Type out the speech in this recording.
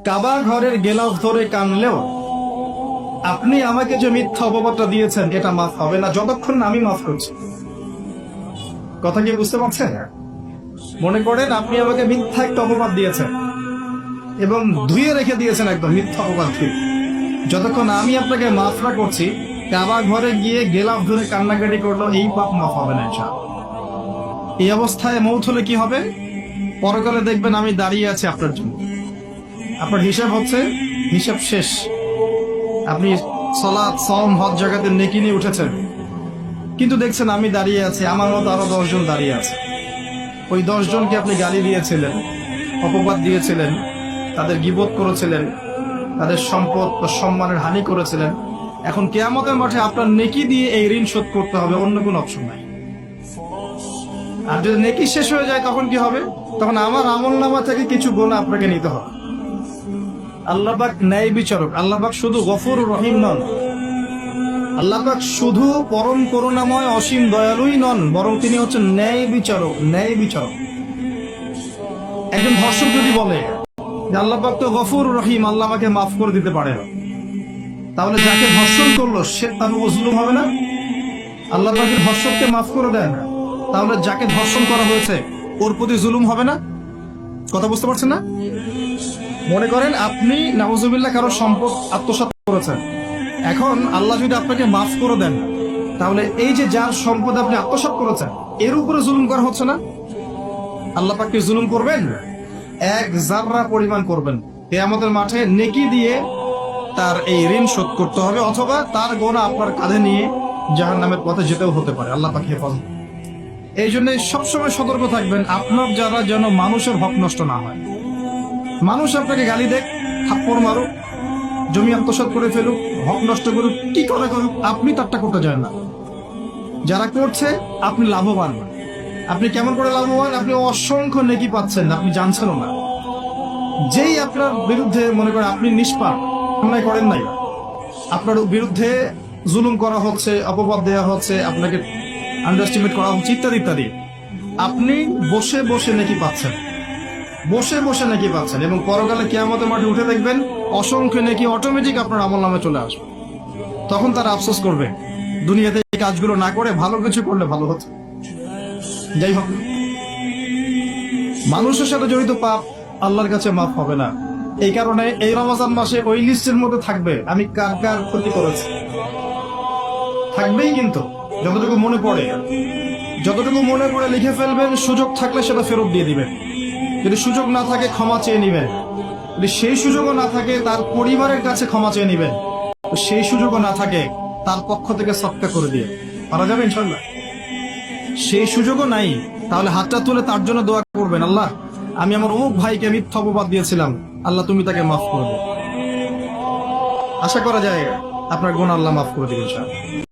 কাবা ঘরের গেলাফ ধরে কানলেও আপনি আমাকে যে মিথ্যা অপবাদটা দিয়েছেন এটা মাফ হবে না যতক্ষণ না আমি মাফ করছি। কথা কি বুঝতে পারছেন? মনে করেন আপনি আমাকে মিথ্যা একটা অপবাদ দিয়েছেন এবং ধুয়ে রেখে দিয়েছেন একদম মিথ্যা অপবাদ দিয়ে। যতক্ষণ আমি আপনাকে মাফ না করছি, কাবা ঘরে গিয়ে গেলাফ ধরে কান্নাকাটি করলো, এই পাপ মাফ হবে না ইনশাআল্লাহ। এই অবস্থায় মৌত হলে কি হবে? পরকালে দেখবেন আমি দাঁড়িয়ে আছি আপনার জন্য। আপনার হিসাব হচ্ছে, হিসাব শেষ। আপনি সালাত, সাওম, হজ জাকাতে নেকি নিয়ে উঠেছেন, কিন্তু দেখছেন আমি দাঁড়িয়ে আছি, আমার মতো আরো 10 জন দাঁড়িয়ে আছে। ওই 10 জনকে আপনি গালি দিয়েছিলেন, অপবাদ দিয়েছিলেন, তাদের গীবত করেছিলেন, তাদের সম্পদ ও সম্মানের হানি করেছিলেন। এখন কিয়ামতের মাঠে আপনার নেকি দিয়ে এই ঋণ শোধ করতে হবে, অন্য কোনো অপশন নাই। আর যদি নেকি শেষ হয়ে যায় তখন কি হবে? তখন আমার আমলনামা থেকে কিছু গুনাহ আপনাকে নিতে হবে। আল্লাহ পাক ন্যায় বিচারক। আল্লাহ পাক শুধু গফুর রহিম নন, আল্লাহ পাক শুধু পরম করুণাময় অসীম দয়ালুই নন, বরং তিনি হচ্ছেন ন্যায় বিচারক। ন্যায় বিচারক। একজন ধর্ষক যদি বলে যে আল্লাহ পাক তো গফুর রহিম, আল্লাহ আমাকে মাফ করে দিতে পারে, তাহলে যাকে ধর্ষণ করলো সে তার উপর জুলুম হবে না? আল্লাহ পাক ধর্ষককে মাফ করে দেন, তাহলে যাকে ধর্ষণ করা হয়েছে ওর প্রতি জুলুম হবে না? কথা বুঝতে পারছেন না? মনে করেন আপনি নাউজুবিল্লাহ কারো সম্পদ আত্মসাৎ করেছেন, এখন আল্লাহ যদি আপনাকে মাফ করে দেন, তাহলে এই যে যার সম্পদ আপনি আত্মসাৎ করেছেন এর উপরে জুলুম করা হচ্ছে না? আল্লাহ পাক কি জুলুম করবেন? এক জাররা পরিমাণ করবেন। কিয়ামতের মাঠে নেকি দিয়ে তার এই ঋণ শোধ করতে হবে, অথবা তার গুনাহ আপনার কাঁধে নিয়ে জাহান্নামের পথে যেতেও হতে পারে। আল্লাহ পাক হেফাজত। এই জন্য সবসময় সতর্ক থাকবেন, আপনার যারা যেন মানুষের হক নষ্ট না হয়। মানুষ আপনাকে গালি দেখ, থাপ্পড় মারুক, জমি আত্মসাৎ করে ফেলুক, হক নষ্ট করুক, কি করে করুক, আপনি তারটা করতে যান না। যারা করছে আপনি লাভবান। আপনি কেমন করে লাভবান? আপনি অসংখ্য নেকি পাচ্ছেন, আপনি জানছেনও না। যেই আপনার বিরুদ্ধে মনে করেন আপনি নিষ্পাপ, অন্যায় করেন নাই, আপনার বিরুদ্ধে জুলুম করা হচ্ছে, অপবাদ দেওয়া হচ্ছে, আপনাকে আন্ডারস্টিমেট করা হচ্ছে, ইত্যাদি ইত্যাদি, আপনি বসে বসে নেকি পাচ্ছেন, বসে বসে নেকি পাচ্ছেন। এবং পরকালে কিয়ামতের মাঠে উঠে দেখবেন অসংখ্য নেকি অটোমেটিক আপনার আমলনামে চলে আসবে। তখন তারা আফসোস করবে, দুনিয়াতে এই কাজগুলো না করে ভালো কিছু করলে ভালো হতো। যাই হোক, মানুষের সাথে জড়িত পাপ আল্লাহর কাছে মাফ হবে না। এই কারণে এই রমজান মাসে ওই লিস্টের মধ্যে থাকবে আমি কার কার ক্ষতি করেছি, থাকবেই। কিন্তু যতটুকু মনে পড়ে, যতটুকু মনে পড়ে লিখে ফেলবেন, সুযোগ থাকলে সেটা ফেরত দিয়ে দিবেন। যদি সুযোগ না থাকে ক্ষমা চেয়ে নিবেন, যদি সেই সুযোগও না থাকে তার পরিবারের কাছে ক্ষমা চেয়ে নিবেন, সেই সুযোগও না থাকে তার পক্ষ থেকে সদকা করে দিয়ে পারা যাবে ইনশাআল্লাহ। সেই সুযোগও নাই, তাহলে হাতটা তুলে তার জন্য দোয়া করবেন, আল্লাহ আমি আমার অমুক ভাইকে মিথ্যা অপবাদ দিয়েছিলাম, আল্লাহ তুমি তাকে মাফ করে দিও। আশা করা যায় আপনার গুনাহ আল্লাহ মাফ করে দিবেন ইনশাআল্লাহ।